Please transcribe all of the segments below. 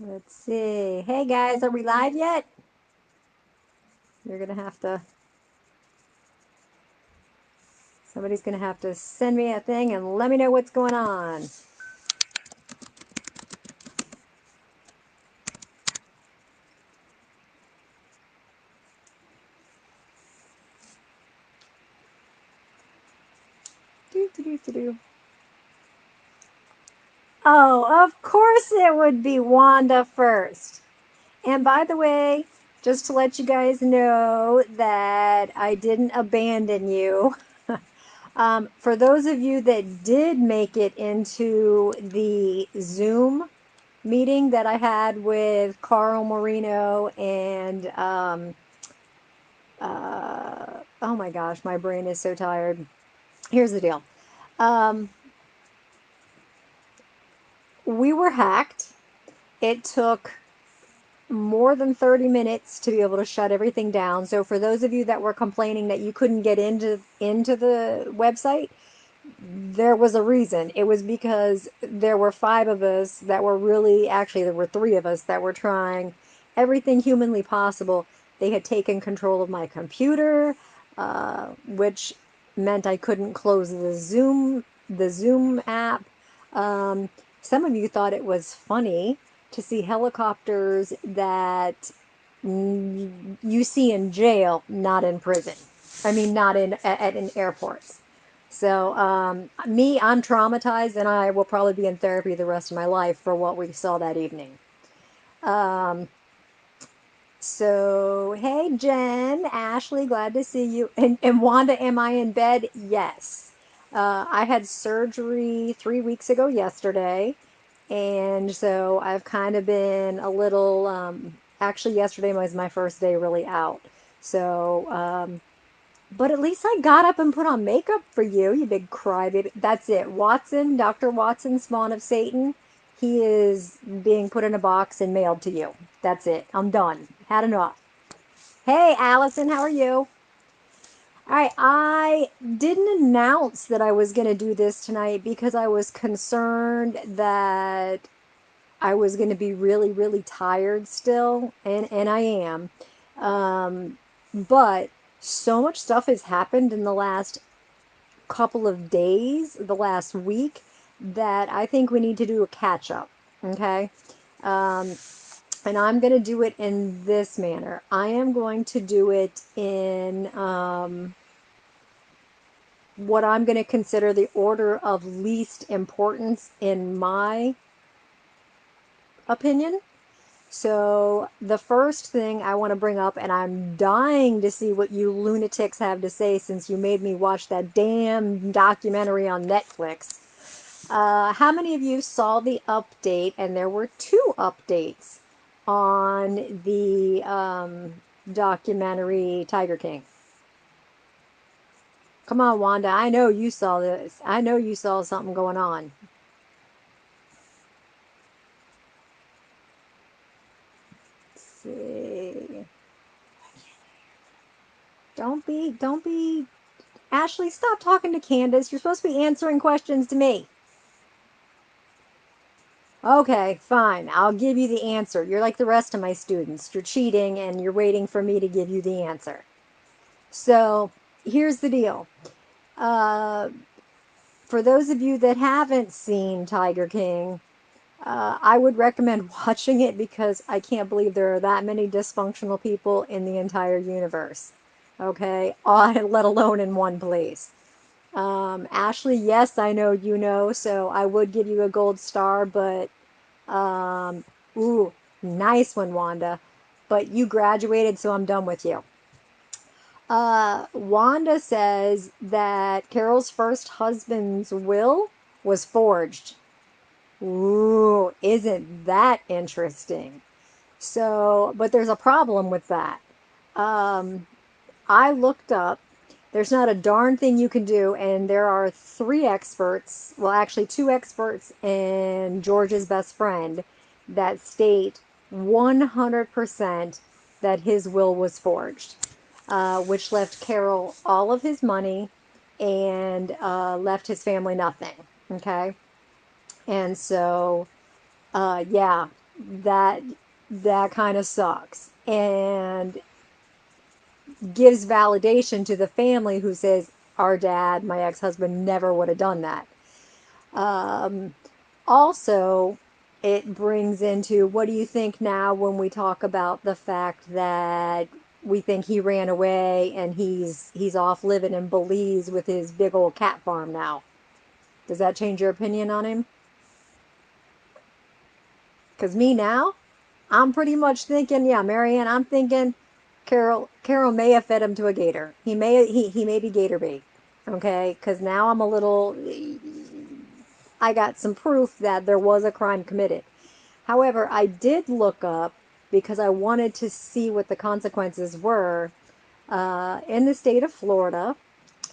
Let's see. Hey guys, are we live yet? You're gonna have to, somebody's gonna have to send me a thing and let me know what's going on. Do, do, do, do, do. Oh, of course it would be Wanda first. And by the way, just to let you guys know that I didn't abandon you. For those of you that did make it into the Zoom meeting that I had with Carl Marino and oh my gosh, my brain is so tired. Here's the deal. Um, we were hacked. It took more than 30 minutes to be able to shut everything down. So for those of you that were complaining that you couldn't get into the website, there was a reason. It was because there were five of us that were really, actually there were three of us that were trying everything humanly possible. They had taken control of my computer, which meant I couldn't close the Zoom app. Um, some of you thought it was funny to see helicopters that you see in jail, not in prison. I mean, not in airports. So, me, I'm traumatized, and I will probably be in therapy the rest of my life for what we saw that evening. Um, so, hey, Jen, Ashley, glad to see you. And Wanda, am I in bed? Yes. I had surgery 3 weeks ago yesterday. And so I've kind of been a little, actually, yesterday was my first day really out. So, but at least I got up and put on makeup for you, you big crybaby. That's it. Watson, Dr. Watson, spawn of Satan, he is being put in a box and mailed to you. That's it. I'm done. Had enough. Hey, Allison, how are you? All right, I didn't announce that I was going to do this tonight because I was concerned that I was going to be really, really tired still, and I am. But so much stuff has happened in the last couple of days, the last week, that I think we need to do a catch up. Okay. Um, and I'm going to do it in this manner. I am going to do it in what I'm going to consider the order of least importance in my opinion. So, the first thing I want to bring up, and I'm dying to see what you lunatics have to say since you made me watch that damn documentary on Netflix. How many of you saw the update? And there were two updates on the documentary Tiger King. Come on, Wanda. I know you saw this. I know you saw something going on. Let's see. Don't be. Ashley, stop talking to Candace. You're supposed to be answering questions to me. Okay, fine. I'll give you the answer. You're like the rest of my students. You're cheating and you're waiting for me to give you the answer. So, here's the deal. Uh, for those of you that haven't seen Tiger King, I would recommend watching it because I can't believe there are that many dysfunctional people in the entire universe. Okay, let alone in one place. Ashley, yes, I know you know, so I would give you a gold star, but um, ooh, nice one, Wanda. But you graduated, so I'm done with you. Wanda says that Carol's first husband's will was forged. Ooh, isn't that interesting? So, but there's a problem with that. Um, I looked up, there's not a darn thing you can do, and there are three experts, well, actually, two experts and George's best friend that state 100% that his will was forged, which left Carol all of his money and left his family nothing. Okay. And so, yeah. that that kind of sucks, and gives validation to the family who says, our dad, my ex-husband, never would have done that. Um, Also, it brings into, what do you think now when we talk about the fact that we think he ran away and he's off living in Belize with his big old cat farm now? Does that change your opinion on him? Because me now, I'm pretty much thinking, yeah, Marianne, I'm thinking Carol may have fed him to a gator. He may be gator bait. Okay, because now I'm a little, I got some proof that there was a crime committed. However, I did look up, because I wanted to see what the consequences were, in the state of Florida.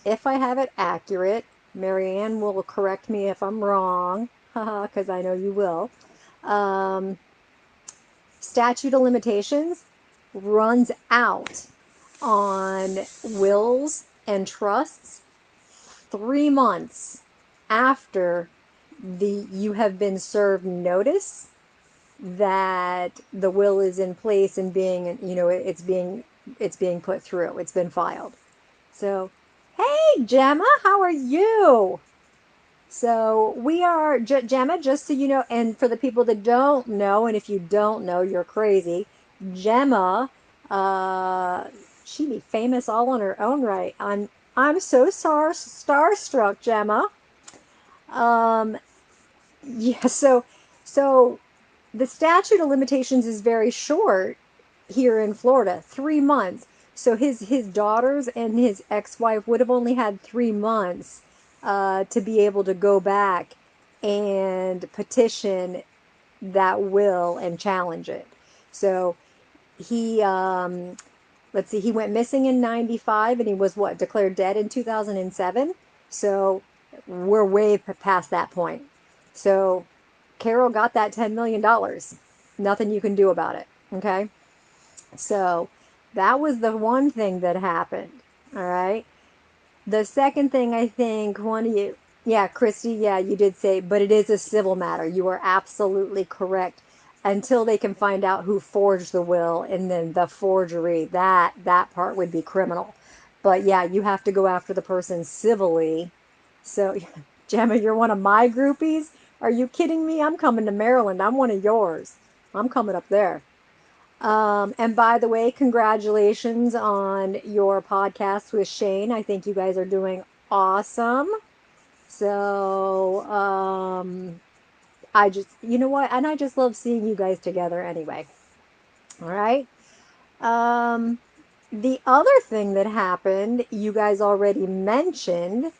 If I have it accurate, Marianne will correct me if I'm wrong, because I know you will. Um, Statute of limitations runs out on wills and trusts 3 months after you have been served notice that the will is in place and being, it's being put through, it's been filed. So, hey Gemma, how are you? So we are, Gemma, just so you know, and for the people that don't know, and if you don't know, you're crazy. Gemma, uh, she be famous all on her own right. I'm so starstruck, Gemma. Um, yeah, so the statute of limitations is very short here in Florida, 3 months. So his daughters and his ex-wife would have only had 3 months to be able to go back and petition that will and challenge it. So he, let's see, he went missing in 95, and he was what, declared dead in 2007. So we're way past that point. So Carol got that $10 million. Nothing you can do about it. Okay. So that was the one thing that happened. All right. The second thing, I think, one of you, yeah, Christy, yeah, you did say, but it is a civil matter. You are absolutely correct. Until they can find out who forged the will, and then the forgery, that part would be criminal. But yeah, you have to go after the person civilly. So, Gemma, you're one of my groupies? Are you kidding me? I'm coming to Maryland. I'm one of yours. I'm coming up there. And by the way, congratulations on your podcast with Shane. I think you guys are doing awesome. So, I just, you know what? And I just love seeing you guys together anyway. All right. Um, the other thing that happened, you guys already mentioned,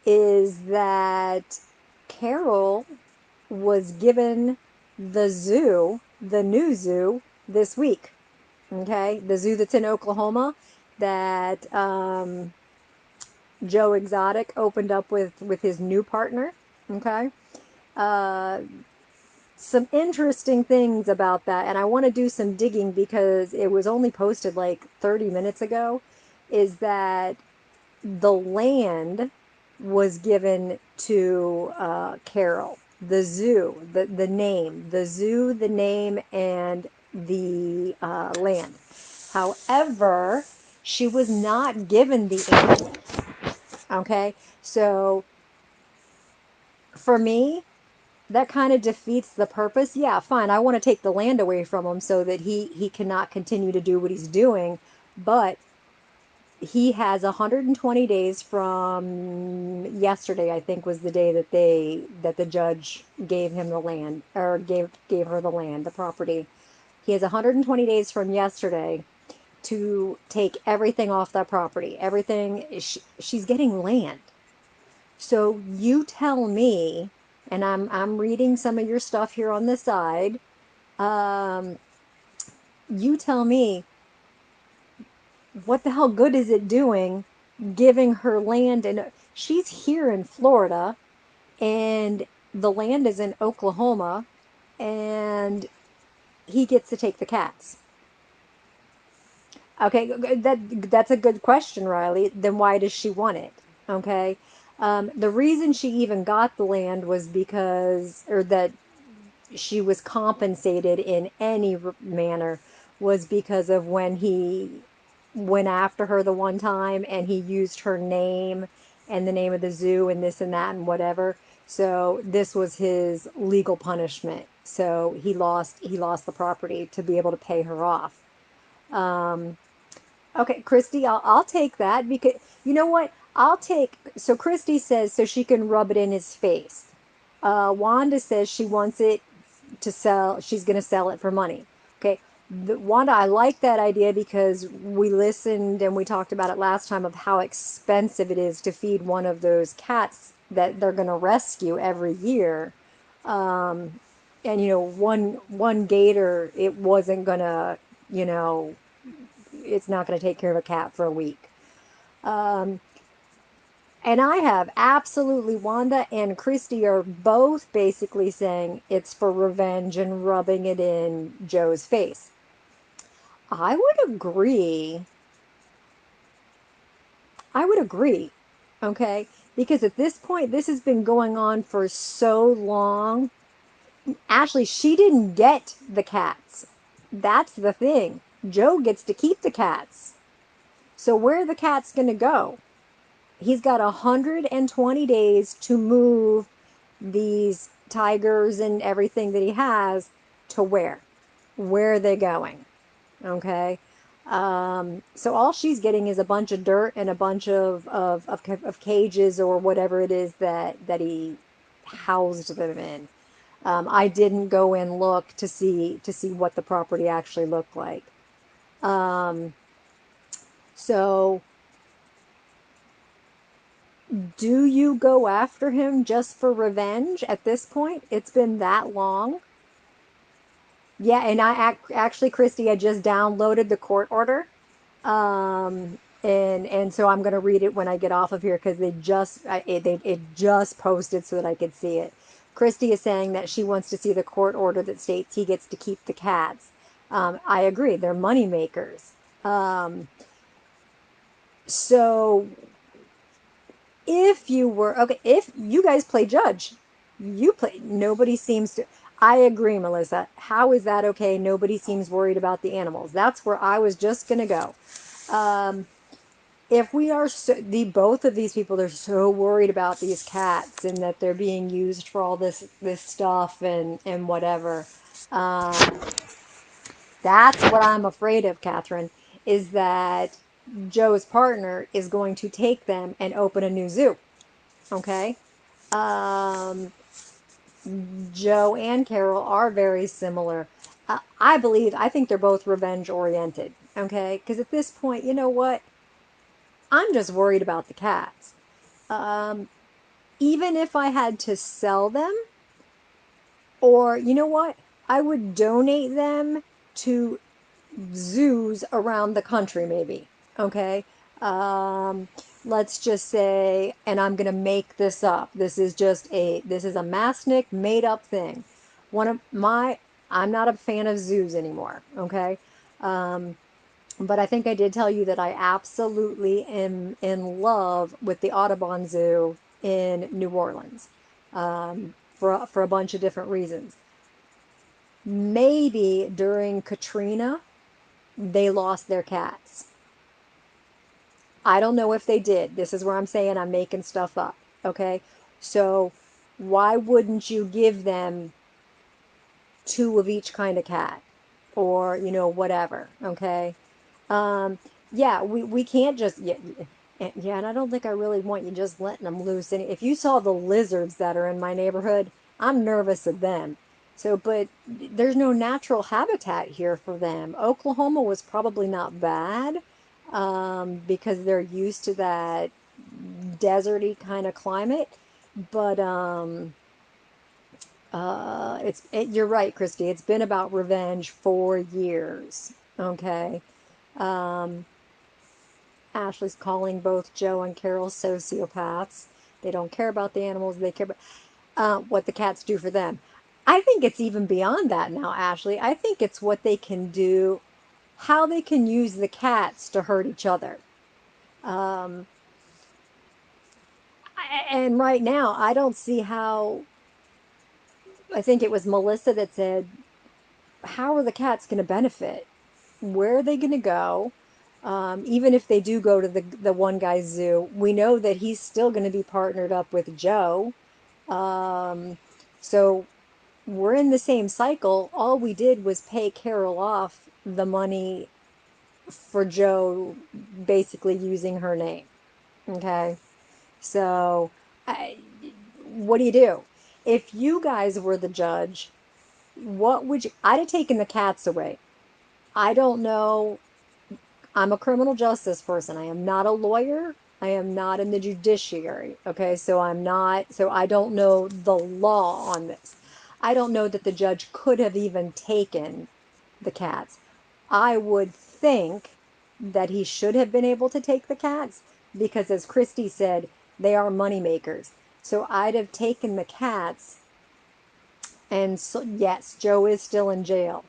is that Carol was given the zoo, the new zoo, this week. Okay, the zoo that's in Oklahoma that Joe Exotic opened up with his new partner. Okay, uh, some interesting things about that, and I want to do some digging because it was only posted like 30 minutes ago. Is that the land was given to Carol? The zoo, the name, the zoo, the name, and the land. However, she was not given the animals. Okay, so for me, that kind of defeats the purpose. Yeah, fine. I want to take the land away from him so that he cannot continue to do what he's doing, but he has 120 days from yesterday, I think, was the day that the judge gave him the land, or gave her the land, the property. He has 120 days from yesterday to take everything off that property. Everything, she's getting land. So you tell me, and I'm reading some of your stuff here on the side. Um, you tell me, what the hell good is it doing giving her land? And she's here in Florida, and the land is in Oklahoma, and he gets to take the cats. Okay, that's a good question, Riley. Then why does she want it? Okay, the reason she even got the land was because, or that she was compensated in any manner was because of when he went after her the one time and he used her name and the name of the zoo and this and that and whatever. So this was his legal punishment. So he lost the property to be able to pay her off. Um, okay, Christy, I'll take that because you know what? I'll take so Christy says so she can rub it in his face. Wanda says she wants it to sell, she's going to sell it for money. Okay. Wanda, I like that idea because we listened and we talked about it last time of how expensive it is to feed one of those cats that they're going to rescue every year. Um, and one gator, it wasn't going to, you know, it's not going to take care of a cat for a week. Um, and I have absolutely, Wanda and Christy are both basically saying it's for revenge and rubbing it in Joe's face. I would agree. I would agree. Okay. Because at this point, this has been going on for so long. Ashley, she didn't get the cats. That's the thing. Joe gets to keep the cats. So where are the cats going to go? He's got 120 days to move these tigers and everything that he has to where? Where are they going? Okay. So all she's getting is a bunch of dirt and a bunch of cages or whatever it is that he housed them in. I didn't go and look to see what the property actually looked like. Um, so do you go after him just for revenge at this point? It's been that long. Yeah, and actually, Christy, I just downloaded the court order. And so I'm going to read it when I get off of here because it just posted so that I could see it. Christy is saying that she wants to see the court order that states he gets to keep the cats. I agree, they're money makers. So if you were okay, if you guys play judge, you play. Nobody seems to. I agree, Melissa. How is that okay? Nobody seems worried about the animals. That's where I was just gonna go. Um, if we are the both of these people are so worried about these cats and that they're being used for all this stuff and whatever, um, that's what I'm afraid of, Catherine, is that Joe's partner is going to take them and open a new zoo. Okay. Um, Joe and Carol are very similar. I think they're both revenge oriented. Okay. Because at this point, you know what? I'm just worried about the cats. Um, Even if I had to sell them, or you know what? I would donate them to zoos around the country, maybe. Okay. Um, let's just say, and I'm gonna make this up. This is a Masnick made up thing. One of my I'm not a fan of zoos anymore. Okay. Um, but I think I did tell you that I absolutely am in love with the Audubon Zoo in New Orleans, for a bunch of different reasons. Maybe during Katrina, they lost their cats. I don't know if they did. This is where I'm saying I'm making stuff up. Okay. So why wouldn't you give them two of each kind of cat or, whatever. Okay. Um, yeah, we can't just, yeah, and I don't think I really want you just letting them loose. And if you saw the lizards that are in my neighborhood, I'm nervous of them. So, but there's no natural habitat here for them. Oklahoma was probably not bad, because they're used to that deserty kind of climate. But you're right, Christy. It's been about revenge for years. Okay. Um, Ashley's calling both Joe and Carol sociopaths. They don't care about the animals. They care about what the cats do for them. I think it's even beyond that now, Ashley. I think it's what they can do, how they can use the cats to hurt each other. Um, and right now, I don't see how. I think it was Melissa that said, how are the cats going to benefit? Where are they going to go? Even if they do go to the one guy's zoo, we know that he's still going to be partnered up with Joe. Um, so we're in the same cycle. All we did was pay Carol off the money for Joe basically using her name. Okay. So, I, what do you do? If you guys were the judge, what would you? I'd have taken the cats away. I don't know. I'm a criminal justice person. I am not a lawyer. I am not in the judiciary. Okay, so I don't know the law on this. I don't know that the judge could have even taken the cats. I would think that he should have been able to take the cats because, as Christy said, they are money makers. So I'd have taken the cats, and so, yes, Joe is still in jail.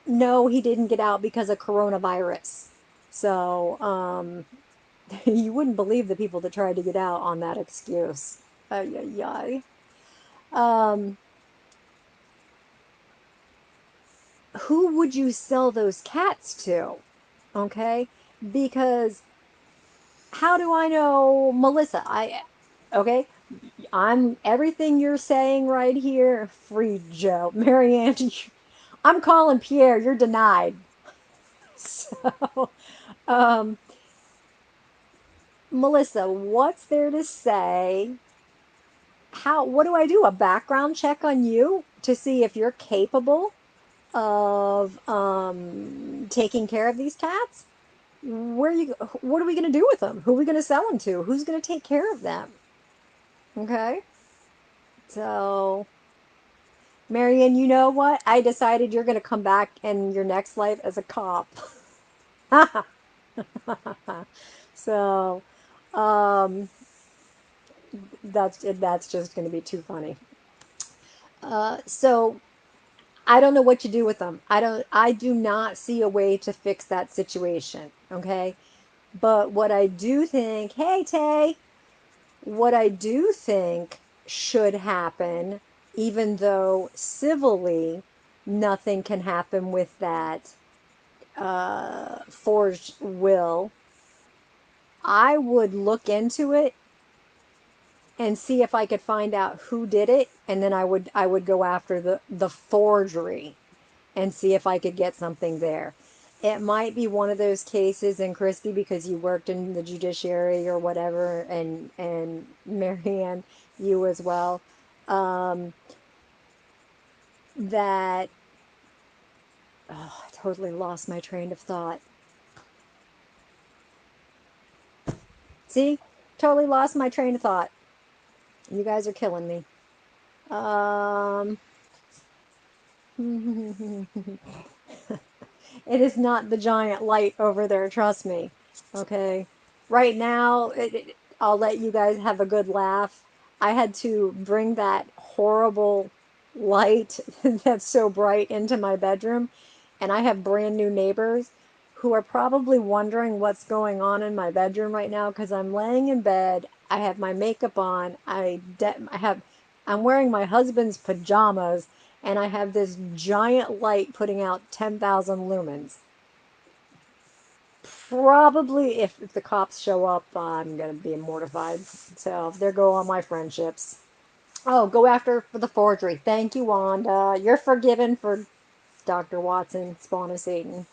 No, he didn't get out because of coronavirus. So, you wouldn't believe the people that tried to get out on that excuse. Ay, ay, ay. Um, who would you sell those cats to? Okay? Because how do I know Melissa? Okay, I'm everything you're saying right here. Free Joe, Marianne. I'm calling Pierre. You're denied. So, um, Melissa, what's there to say? What do I do? A background check on you to see if you're capable of taking care of these cats? What are we going to do with them? Who are we going to sell them to? Who's going to take care of them? Okay. So, Marion, you know what? I decided you're going to come back in your next life as a cop. So, um, that's just going to be too funny. So I don't know what you do with them. I do not see a way to fix that situation. Okay. But what I do think, hey Tay, what I do think should happen, even though civilly nothing can happen with that forged will, I would look into it and see if I could find out who did it, and then I would go after the forgery and see if I could get something there. It might be one of those cases, and Christy, because you worked in the judiciary or whatever, and Marianne, you as well, um, that I totally lost my train of thought. See, totally lost my train of thought. You guys are killing me. Um, It is not the giant light over there, trust me. Okay. Right now, I'll let you guys have a good laugh. I had to bring that horrible light that's so bright into my bedroom, and I have brand new neighbors who are probably wondering what's going on in my bedroom right now because I'm laying in bed. I have my makeup on. I'm wearing my husband's pajamas, and I have this giant light putting out 10,000 lumens. Probably if the cops show up, I'm going to be mortified. So there go all my friendships. Oh, go after for the forgery. Thank you, Wanda. You're forgiven for Dr. Watson, spawn of Satan.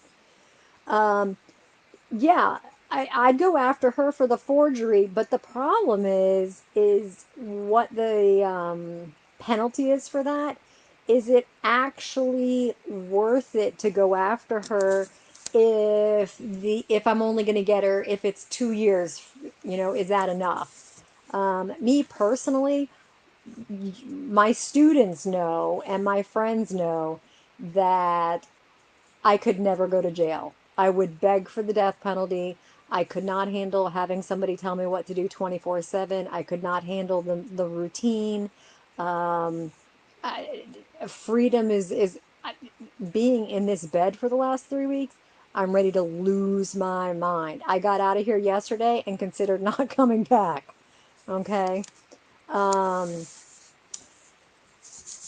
Um, yeah, I'd go after her for the forgery, but the problem is what the penalty is for that. Is it actually worth it to go after her if I'm only going to get her if it's 2 years? Is that enough? Me personally, my students know and my friends know that I could never go to jail. I would beg for the death penalty. I could not handle having somebody tell me what to do 24/7. I could not handle the routine. Um, I, freedom is being in this bed for the last 3 weeks. I'm ready to lose my mind. I got out of here yesterday and considered not coming back. Okay. Um,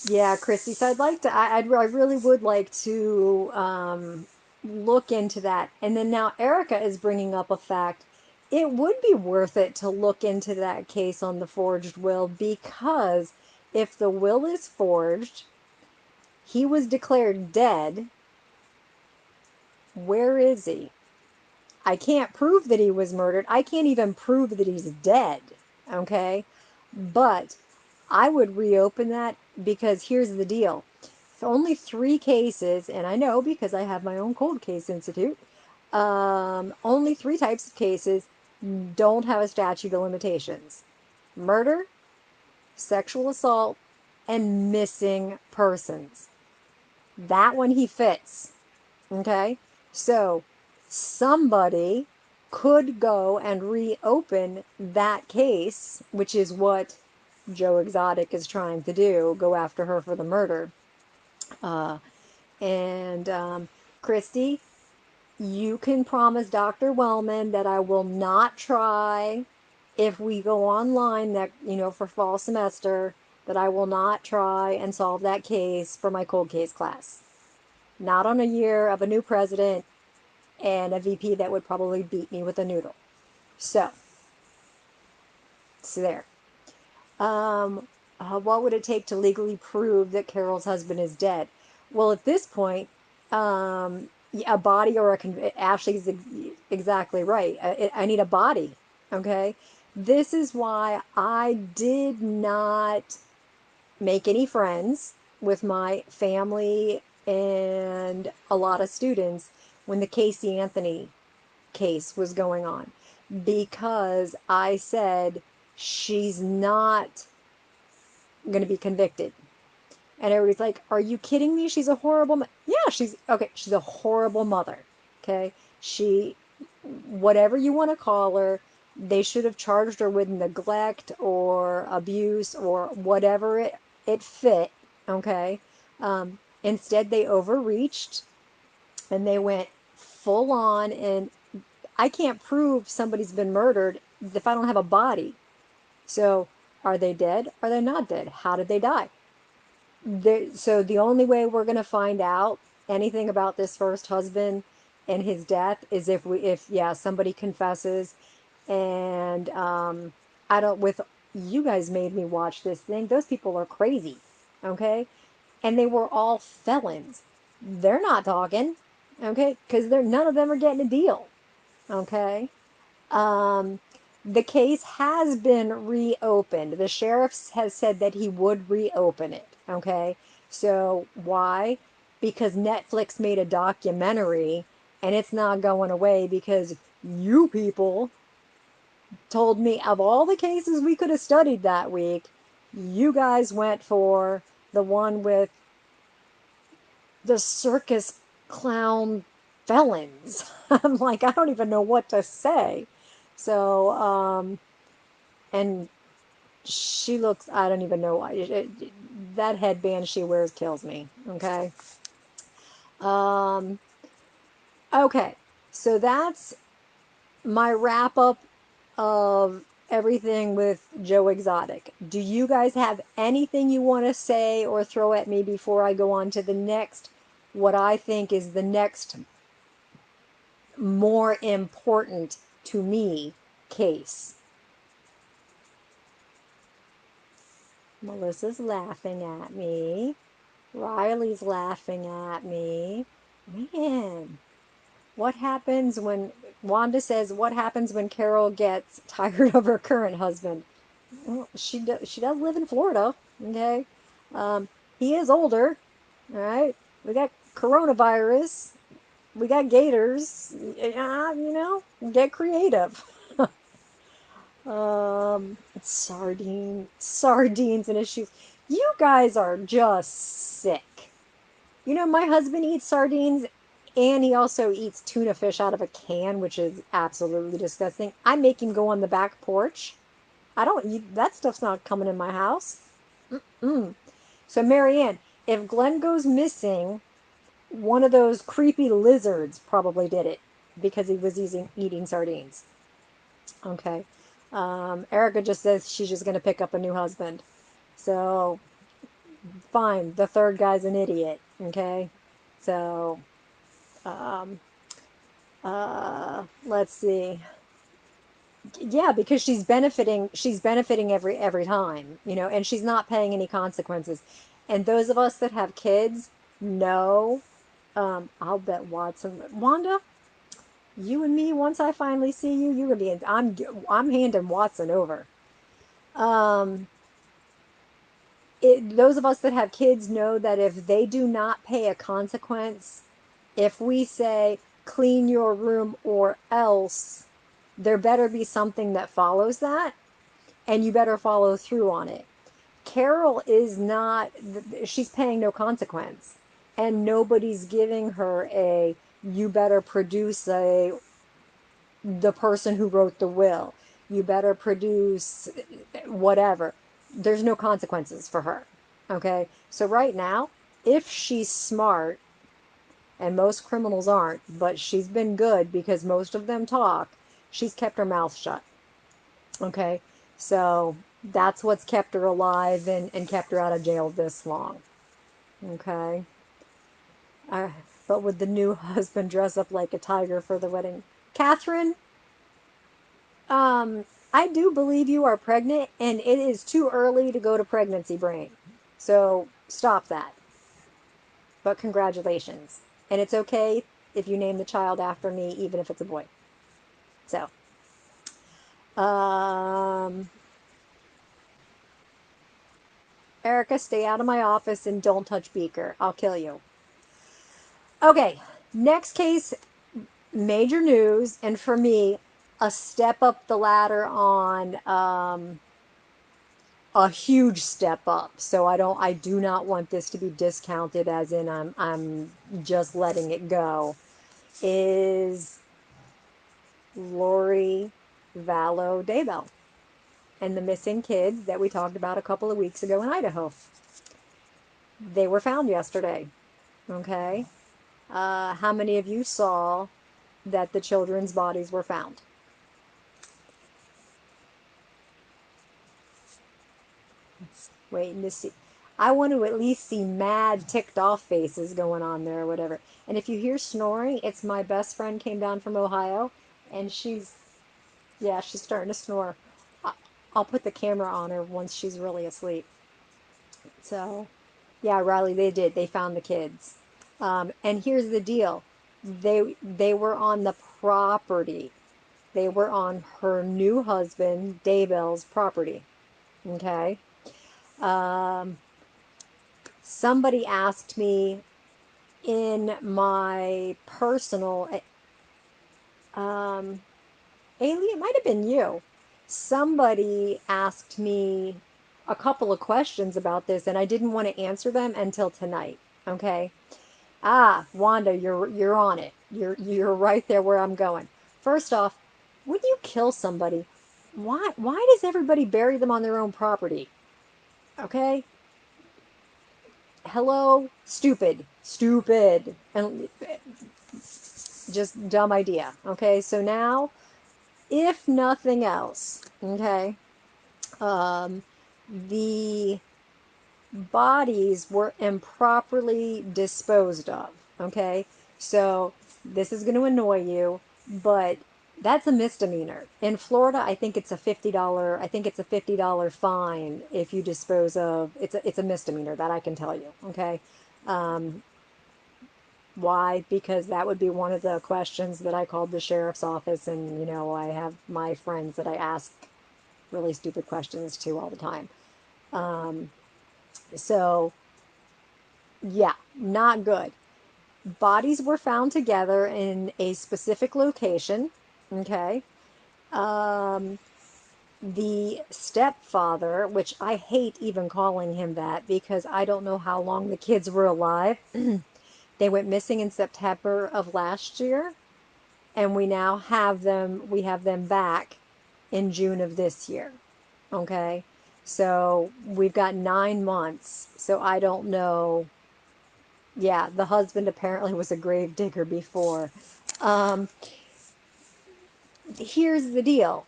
Yeah, Christy. So I'd like to. I really would like to look into that. And then now Erica is bringing up a fact. It would be worth it to look into that case on the forged will, because if the will is forged, he was declared dead. Where is he? I can't prove that he was murdered. I can't even prove that he's dead. Okay? But I would reopen that, because here's the deal. Only 3 cases, and I know because I have my own cold case institute, only 3 types of cases don't have a statute of limitations: murder, sexual assault, and missing persons. That one he fits. Okay? So somebody could go and reopen that case, which is what Joe Exotic is trying to do, go after her for the murder. Uh, and Christy, you can promise Dr. Wellman that I will not try, if we go online that, for fall semester, that I will not try and solve that case for my cold case class. Not on a year of a new president and a VP that would probably beat me with a noodle. So, it's there. Um, what would it take to legally prove that Carol's husband is dead? Well, at this point, a body or Ashley's exactly right. I need a body. Okay. This is why I did not make any friends with my family and a lot of students when the Casey Anthony case was going on, because I said she's not going to be convicted. And everybody's like, "Are you kidding me? She's a horrible." Yeah, she's okay. She's a horrible mother. Okay, she, whatever you want to call her, they should have charged her with neglect or abuse or whatever it fit. Okay, instead they overreached and they went full on. And I can't prove somebody's been murdered if I don't have a body. So, are they dead? Are they not dead? How did they die? So the only way we're going to find out anything about this first husband and his death is if yeah, somebody confesses. And I don't, with you guys made me watch this thing. Those people are crazy, okay? And they were all felons. They're not talking, okay? Because they're none of them are getting a deal, okay? Um, the case has been reopened. The sheriff has said that he would reopen it. Okay. So why? Because Netflix made a documentary and it's not going away, because you people told me of all the cases we could have studied that week, you guys went for the one with the circus clown felons. I'm like, I don't even know what to say. So, and she looks, I don't even know why. That headband she wears kills me. Okay. Um, okay. So that's my wrap up of everything with Joe Exotic. Do you guys have anything you want to say or throw at me before I go on to the next, what I think is the next more important to me case? Melissa's laughing at me. Riley's laughing at me. Man, what happens when Wanda says, what happens when Carol gets tired of her current husband? Well, she does live in Florida, okay? Um, he is older, all right? We got coronavirus. We got gators. Get creative. Sardines and issues. You guys are just sick. My husband eats sardines and he also eats tuna fish out of a can, which is absolutely disgusting. I make him go on the back porch. I don't eat that stuff's not coming in my house. Mm. So, Marianne, if Glenn goes missing, one of those creepy lizards probably did it because he was eating sardines. Okay. Erica just says she's just going to pick up a new husband. So, fine, the third guy's an idiot. Okay, so um, let's see. Yeah, because she's benefiting every time, and she's not paying any consequences. And those of us that have kids know, I'll bet Wanda, you and me, once I finally see you, you're gonna be in, I'm handing Watson over. Um, those of us that have kids know that if they do not pay a consequence, if we say clean your room or else, there better be something that follows that, and you better follow through on it. Carol is not, she's paying no consequence, and nobody's giving her a, you better produce the person who wrote the will, you better produce whatever. There's no consequences for her. Okay, so right now, if she's smart, and most criminals aren't, but she's been good because most of them talk, she's kept her mouth shut. Okay, so that's what's kept her alive and kept her out of jail this long. Okay, uh, but would the new husband dress up like a tiger for the wedding? Catherine, um, I do believe you are pregnant, and it is too early to go to pregnancy brain. So stop that. But congratulations. And it's okay if you name the child after me, even if it's a boy. So, um, Erica, stay out of my office and don't touch Beaker. I'll kill you. Okay, next case, major news, and for me, a step up the ladder on a huge step up. So I do not want this to be discounted as in I'm just letting it go. Is Lori Vallow Daybell and the missing kids that we talked about a couple of weeks ago in Idaho. They were found yesterday. Okay. How many of you saw that the children's bodies were found? Waiting to see. I want to at least see mad ticked off faces going on there or whatever. And if you hear snoring, it's my best friend came down from Ohio, and yeah, she's starting to snore. I- I'll put the camera on her once she's really asleep. So, yeah, Riley, they did. They found the kids. And here's the deal. They were on the property. They were on her new husband, Daybell's property. Okay. Um, Somebody asked me in my personal, um, Ailey, it might have been you. Somebody asked me a couple of questions about this, and I didn't want to answer them until tonight. Okay. Ah, Wanda, you're on it. You're right there where I'm going. First off, when you kill somebody, why does everybody bury them on their own property? Okay? Hello, stupid, and just dumb idea. Okay, so now, if nothing else, okay, um, the bodies were improperly disposed of. Okay, so this is going to annoy you, but that's a misdemeanor in Florida. I think it's a $50 fine if you dispose of. It's a misdemeanor, that I can tell you. Okay, um, why? Because that would be one of the questions that I called the sheriff's office, and I have my friends that I ask really stupid questions to all the time. Um, so yeah, not good. Bodies were found together in a specific location. Okay. Um, the stepfather, which I hate even calling him that because I don't know how long the kids were alive. They went missing in September of last year, and we have them back in June of this year. Okay. So we've got 9 months. So I don't know. Yeah, the husband apparently was a grave digger before. Um, Here's the deal.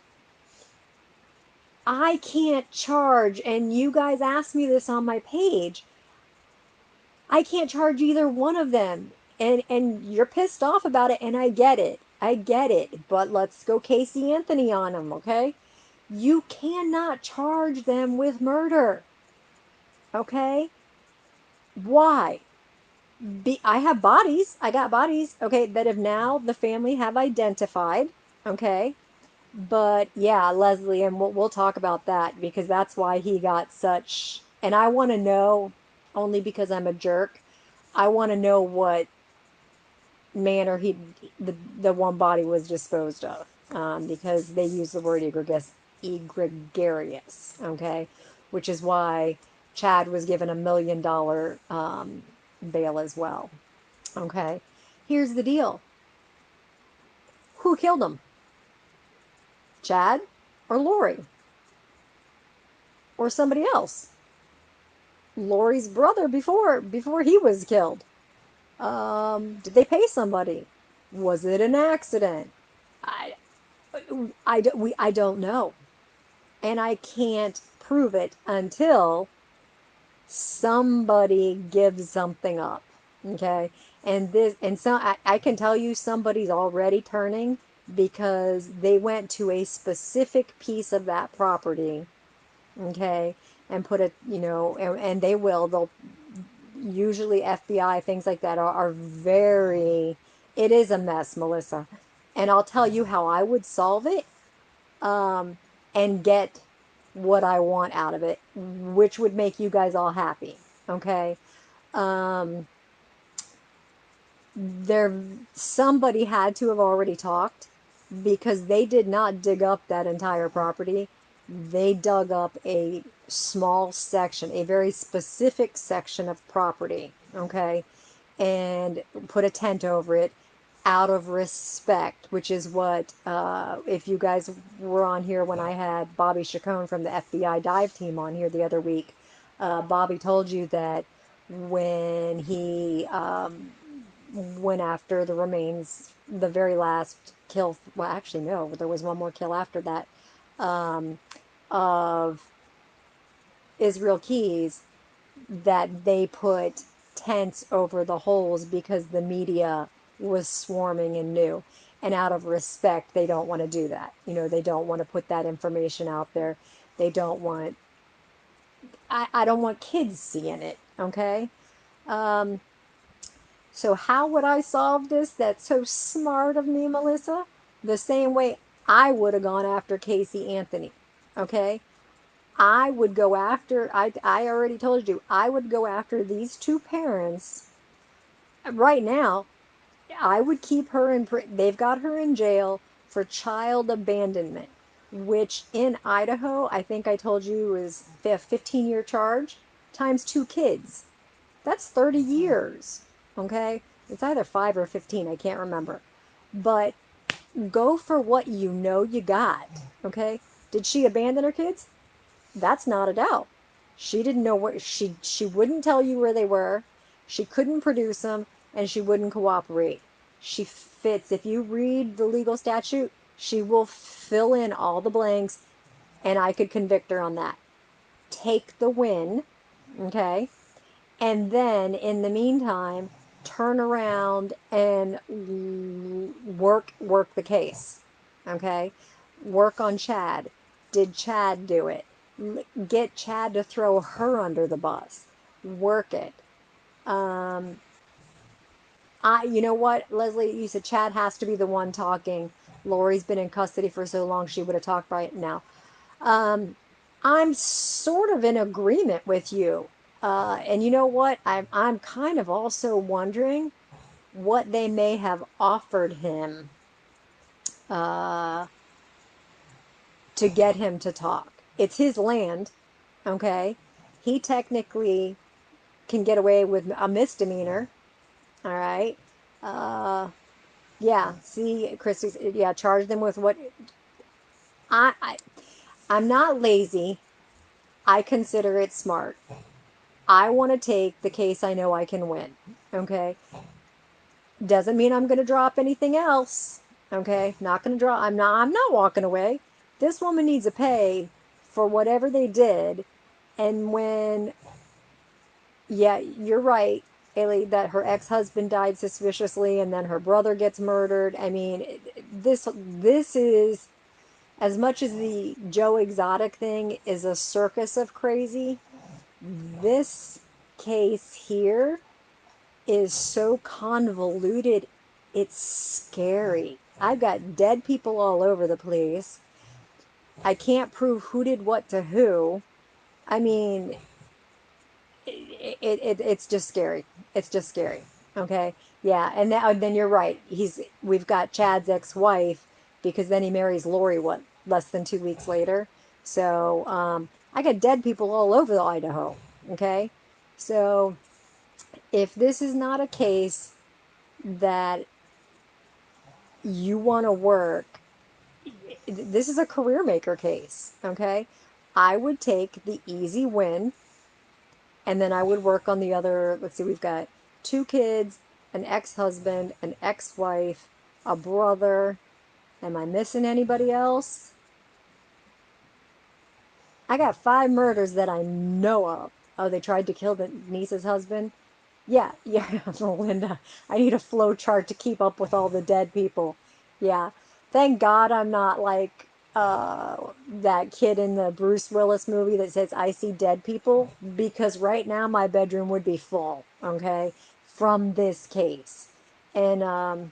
I can't charge, and you guys asked me this on my page. I can't charge either one of them. And you're pissed off about it, and I get it. I get it. But let's go Casey Anthony on them, okay? You cannot charge them with murder. Okay? Why? I have bodies. I got bodies, okay, that have now the family have identified, okay? But yeah, Leslie, and we'll talk about that because that's why he got such. And I want to know, only because I'm a jerk, I want to know what manner the one body was disposed of, because they use the word egregious, okay, which is why Chad was given $1 million bail as well. Okay, here's the deal: who killed him, Chad or Lori or somebody else? Lori's brother before he was killed. Did they pay somebody? Was it an accident? I I don't know, and I can't prove it until somebody gives something up. Okay, I can tell you somebody's already turning because they went to a specific piece of that property. Okay, and put it, and they'll usually FBI, things like that are very, it is a mess, Melissa. And I'll tell you how I would solve it, um, and get what I want out of it, which would make you guys all happy. Okay. Um, there, somebody had to have already talked because they did not dig up that entire property. They dug up a small section, a very specific section of property, okay, and put a tent over it out of respect, which is what, if you guys were on here when I had Bobby Chacon from the FBI dive team on here the other week, Bobby told you that when he went after the remains, the very last kill, well, actually, no, there was one more kill after that, um, of Israel Keys, that they put tents over the holes because the media was swarming and knew. And out of respect, they don't want to do that. They don't want to put that information out there. They don't want, I don't want kids seeing it, okay? Um, so, how would I solve this? That's so smart of me, Melissa. The same way I would have gone after Casey Anthony, okay? I would go after, I already told you, I would go after these two parents right now. I would keep her in, they've got her in jail for child abandonment, which in Idaho, I think I told you is a 15-year charge times two kids. That's 30 years. Okay? It's either 5 or 15, I can't remember. But go for what you got. Okay? Did she abandon her kids? That's not a doubt. She didn't know where, she wouldn't tell you where they were. She couldn't produce them, and she wouldn't cooperate. She fits, if you read the legal statute, she will fill in all the blanks, and I could convict her on that. Take the win, okay? And then in the meantime, turn around and work the case. Okay? Work on Chad. Did Chad do it? Get Chad to throw her under the bus. Work it. Um, you know what, Leslie, you said Chad has to be the one talking. Lori's been in custody for so long, she would have talked right now. Um, I'm sort of in agreement with you. And you know what? I'm kind of also wondering what they may have offered him, uh, to get him to talk. It's his land, okay? He technically can get away with a misdemeanor, all right? Uh, yeah, see, Christy, yeah, charge them with what. I, I, I'm not lazy. I consider it smart. I want to take the case I know I can win. Okay? Doesn't mean I'm going to drop anything else. Okay? Not going to drop. I'm not walking away. This woman needs to pay for whatever they did. And when, yeah, you're right. Haley, that her ex-husband died suspiciously and then her brother gets murdered. I mean, this is, as much as the Joe Exotic thing is a circus of crazy, this case here is so convoluted, it's scary. I've got dead people all over the place. I can't prove who did what to who. I mean, it's just scary. It's just scary. Okay. Yeah. And then you're right. We've got Chad's ex-wife, because then he marries Lori, what, less than 2 weeks later. So, I got dead people all over the Idaho. Okay. So if this is not a case that you want to work, this is a career maker case. Okay. I would take the easy win, and then I would work on the other. Let's see, we've got 2 kids, an ex-husband, an ex-wife, a brother. Am I missing anybody else? I got 5 murders that I know of. Oh, they tried to kill the niece's husband? Yeah, yeah, Melinda. I need a flow chart to keep up with all the dead people. Yeah. Thank God I'm not like that kid in the Bruce Willis movie that says I see dead people, because right now my bedroom would be full, okay, from this case. And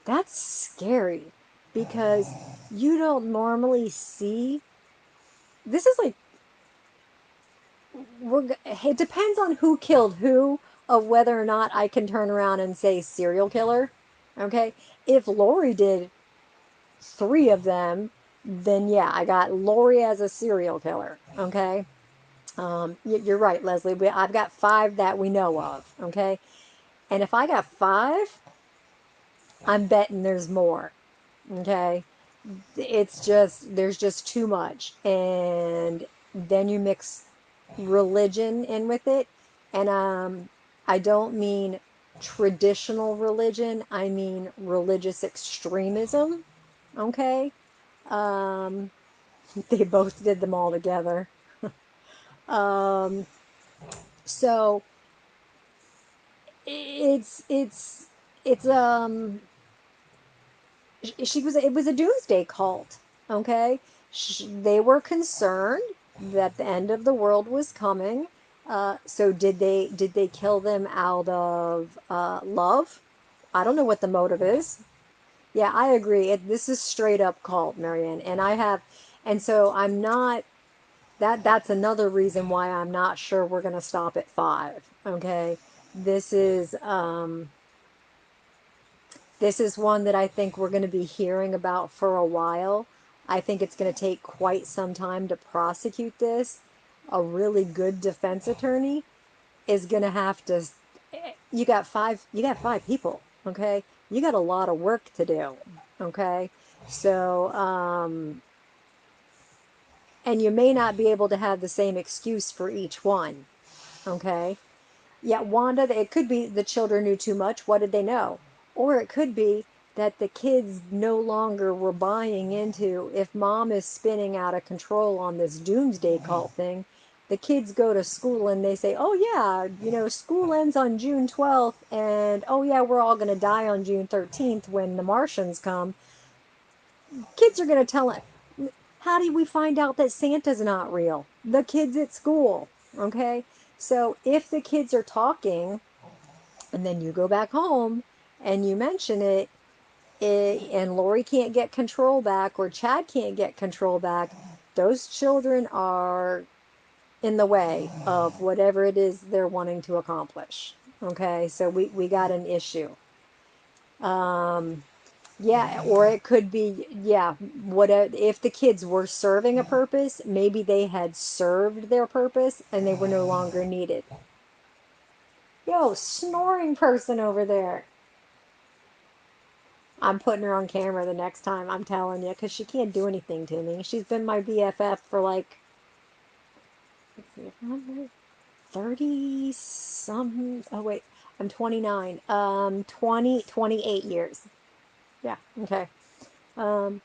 that's scary, because you don't normally see, this is like, it depends on who killed who, of whether or not I can turn around and say serial killer. Okay. If Lori did 3 of them, then yeah, I got Lori as a serial killer. Okay. You're right, Leslie. I've got 5 that we know of. Okay. And if I got 5, I'm betting there's more. Okay. It's just, there's just too much. And then you mix religion in with it. And I don't mean traditional religion, I mean religious extremism. Okay. um they both did them all together. um so it's it's she was, it was a doomsday cult. Okay. They were concerned that the end of the world was coming. So did they kill them out of love? I don't know what the motive is. Yeah, I agree. This is straight up cult, Marianne. And so I'm not, that's another reason why I'm not sure we're going to stop at 5. Okay. This is, this is one that I think we're going to be hearing about for a while. I think it's going to take quite some time to prosecute this. A really good defense attorney is going to have to, you got 5 people, okay? You got a lot of work to do, okay? So, and you may not be able to have the same excuse for each one, okay? Yeah, Wanda, it could be the children knew too much. What did they know? Or it could be that the kids no longer were buying into, if mom is spinning out of control on this doomsday cult thing, the kids go to school and they say, oh yeah, school ends on June 12th, and oh yeah, we're all going to die on June 13th when the Martians come. Kids are going to tell it. How do we find out that Santa's not real? The kids at school, okay? So if the kids are talking, and then you go back home and you mention and Lori can't get control back, or Chad can't get control back, those children are in the way of whatever it is they're wanting to accomplish. Okay, so we got an issue. Um, yeah, or it could be, yeah, what if the kids were serving a purpose, maybe they had served their purpose and they were no longer needed. Yo, snoring person over there. I'm putting her on camera the next time, I'm telling you, because she can't do anything to me. She's been my BFF for like, let's see, 30 some, oh wait, I'm 29. 28 years. Yeah, okay. Um,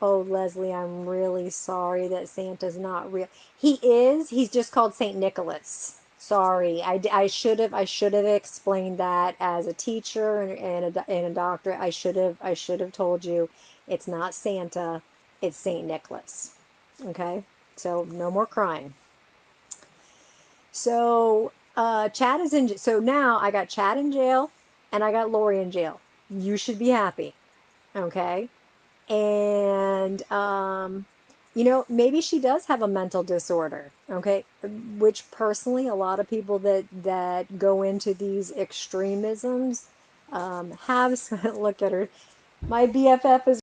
oh, Leslie, I'm really sorry that Santa's not real. He's just called Saint Nicholas. Sorry, I should have explained that as a teacher and a doctor. I should have told you it's not Santa, it's Saint Nicholas. Okay, so no more crying. So Chad is in. So now I got Chad in jail, and I got Lori in jail. You should be happy. Okay, and maybe she does have a mental disorder. Okay, which personally, a lot of people that go into these extremisms have. Look at her. My BFF is